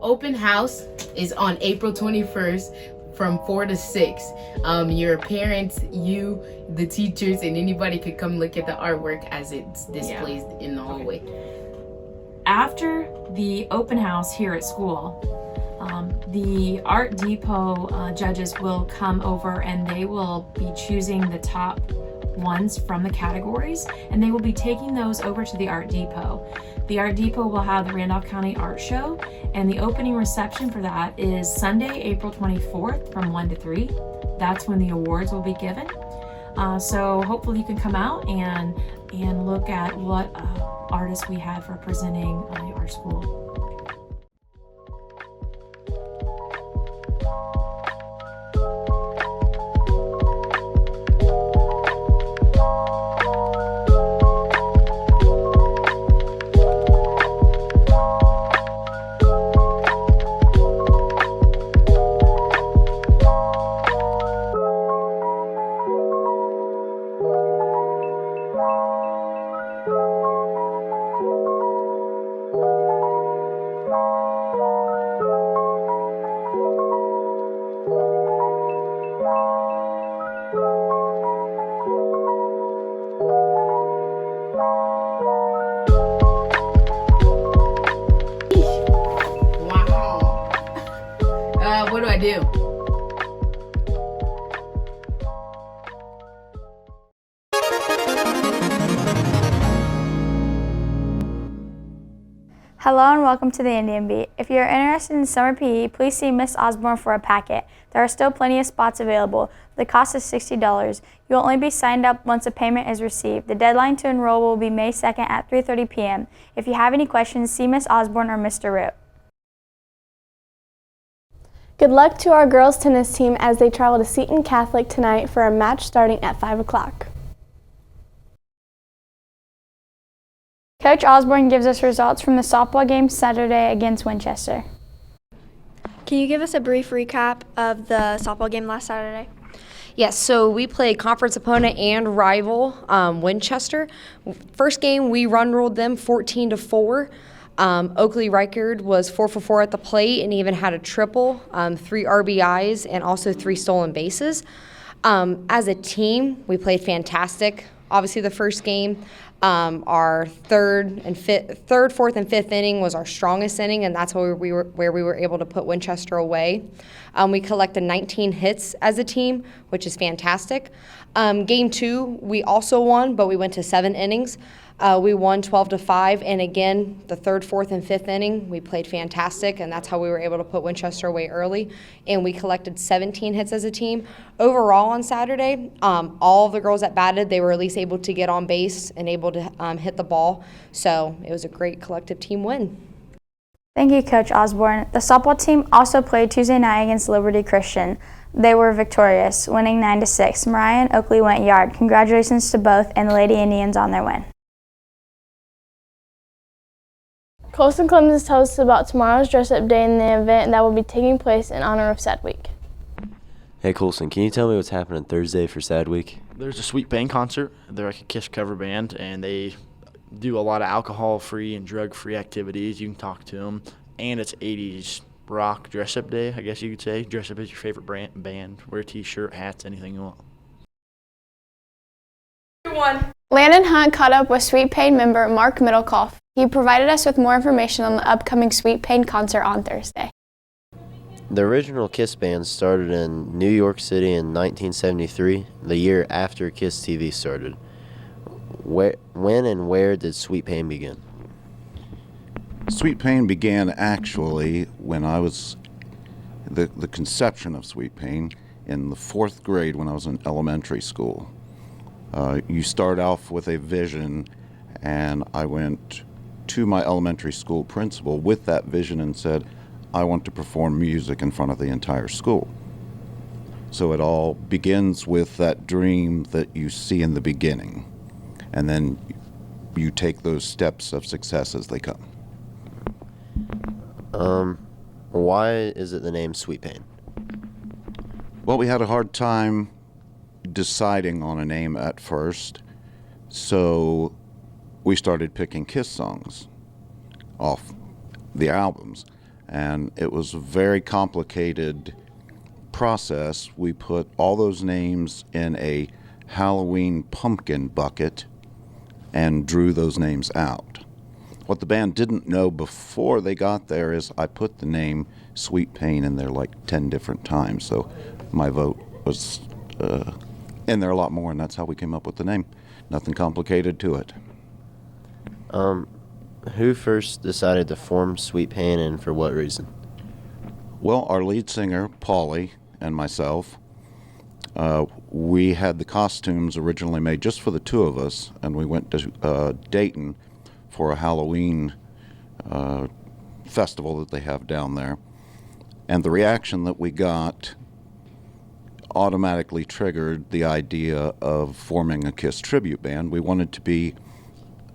Open house is on April 21st from 4 to 6. Your parents, you, the teachers, and anybody could come look at the artwork as it's displayed in the hallway. After the open house here at school, the Art Depot judges will come over and they will be choosing the top ones from the categories, and they will be taking those over to the Art Depot. The Art Depot will have the Randolph County Art Show, and the opening reception for that is Sunday, April 24th from 1 to 3. That's when the awards will be given. So hopefully you can come out and look at what artists we have representing our school. What do I do? Hello and welcome to the Indian Beat. If you're interested in summer PE, please see Miss Osborne for a packet. There are still plenty of spots available. The cost is $60. You will only be signed up once a payment is received. The deadline to enroll will be May 2nd at 3:30 p.m. If you have any questions, see Miss Osborne or Mr. Root. Good luck to our girls tennis team as they travel to Seton Catholic tonight for a match starting at 5 o'clock. Coach Osborne gives us results from the softball game Saturday against Winchester. Can you give us a brief recap of the softball game last Saturday? Yes, so we played conference opponent and rival Winchester. First game, we run-ruled them 14-4. Oakley Reichard was 4 for 4 at the plate and even had a triple, 3 RBIs, and also 3 stolen bases. As a team, we played fantastic. Obviously, the first game, our third, fourth, and fifth inning was our strongest inning, and that's where we were able to put Winchester away. We collected 19 hits as a team, which is fantastic. Game 2, we also won, but we went to 7 innings. We won 12-5, and again, the third, fourth, and fifth inning, we played fantastic, and that's how we were able to put Winchester away early. And we collected 17 hits as a team. Overall on Saturday, all of the girls that batted, they were at least able to get on base and able to hit the ball. So it was a great collective team win. Thank you, Coach Osborne. The softball team also played Tuesday night against Liberty Christian. They were victorious, winning 9-6. Mariah and Oakley went yard. Congratulations to both and the Lady Indians on their win. Colson Clemens tells us about tomorrow's dress-up day and the event that will be taking place in honor of Sad Week. Hey Colson, can you tell me what's happening Thursday for Sad Week? There's a Sweet Pain concert. They're like a K.I.S.S cover band, and they do a lot of alcohol-free and drug-free activities. You can talk to them, and it's 80s rock dress-up day, I guess you could say. Dress up as your favorite band. Wear a T-shirt, hats, anything you want. Landon Hunt caught up with Sweet Pain member Mark Middlecoff. He provided us with more information on the upcoming Sweet Pain concert on Thursday. The original K.I.S.S band started in New York City in 1973, the year after K.I.S.S TV started. When and where did Sweet Pain begin? Sweet Pain began actually when I was the conception of Sweet Pain in the 4th grade when I was in elementary school. You start off with a vision, and I went to my elementary school principal with that vision and said, I want to perform music in front of the entire school. So it all begins with that dream that you see in the beginning, and then you take those steps of success as they come. Why is it the name Sweet Pain? Well, we had a hard time deciding on a name at first, so we started picking K.I.S.S songs off the albums, And it was a very complicated process. We put all those names in a Halloween pumpkin bucket and drew those names out. What the band didn't know before they got there is I put the name Sweet Pain in there like 10 different times. So my vote was in there a lot more, and that's how we came up with the name. Nothing complicated to it. Who first decided to form Sweet Pain and for what reason? Well, our lead singer, Paulie, and myself, we had the costumes originally made just for the two of us, and we went to Dayton for a Halloween festival that they have down there. And the reaction that we got automatically triggered the idea of forming a KISS tribute band. We wanted to be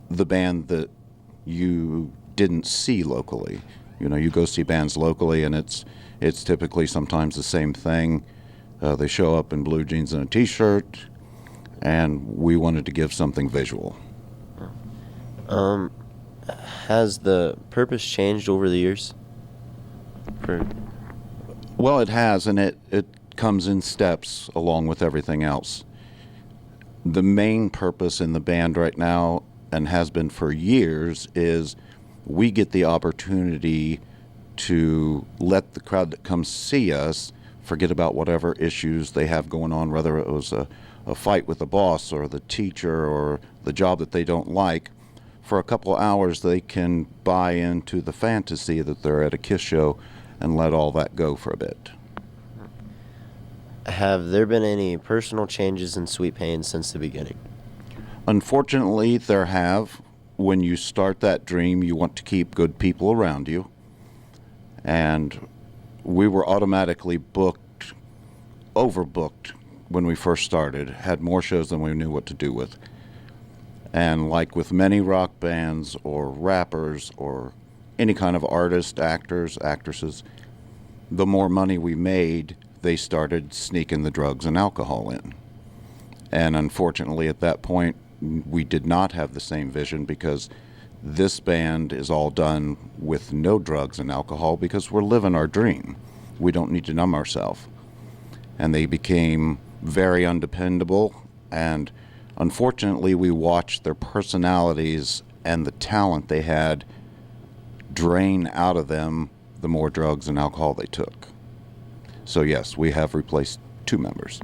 the band that you didn't see locally. You know, you go see bands locally and it's typically sometimes the same thing. They show up in blue jeans and a t-shirt, and we wanted to give something visual. Has the purpose changed over the years? Well, it has, and it comes in steps along with everything else. The main purpose in the band right now, and has been for years, is we get the opportunity to let the crowd that comes see us forget about whatever issues they have going on, whether it was a fight with the boss or the teacher or the job that they don't like. For a couple of hours, they can buy into the fantasy that they're at a KISS show and let all that go for a bit. Have there been any personal changes in Sweet Pain since the beginning? Unfortunately, there have. When you start that dream, you want to keep good people around you. And we were automatically overbooked when we first started, had more shows than we knew what to do with. And like with many rock bands or rappers or any kind of artist, actors, actresses, the more money we made, they started sneaking the drugs and alcohol in. And unfortunately, at that point, we did not have the same vision, because this band is all done with no drugs and alcohol because we're living our dream. We don't need to numb ourselves. And they became very undependable, and unfortunately we watched their personalities and the talent they had drain out of them the more drugs and alcohol they took. So yes, we have replaced 2 members.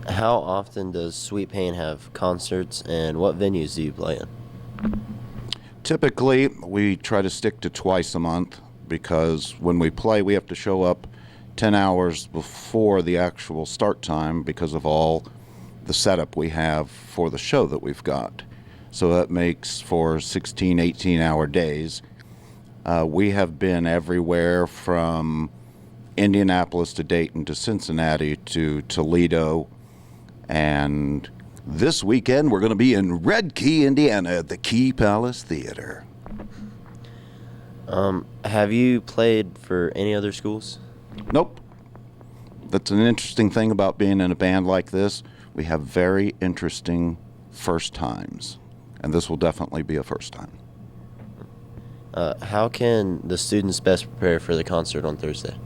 How often does Sweet Pain have concerts, and what venues do you play in? Typically, we try to stick to twice a month, because when we play, we have to show up 10 hours before the actual start time because of all the setup we have for the show that we've got. So that makes for 16, 18-hour days. We have been everywhere from Indianapolis to Dayton to Cincinnati to Toledo. And this weekend, we're going to be in Red Key, Indiana at the Key Palace Theater. Have you played for any other schools? Nope. That's an interesting thing about being in a band like this. We have very interesting first times, and this will definitely be a first time. How can the students best prepare for the concert on Thursday?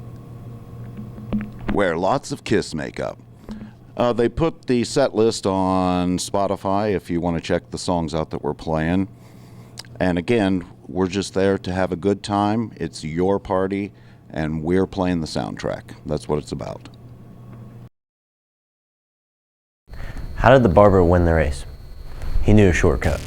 Wear lots of KISS makeup. They put the set list on Spotify if you want to check the songs out that we're playing. And again, we're just there to have a good time. It's your party, and we're playing the soundtrack. That's what it's about. How did the barber win the race? He knew a shortcut.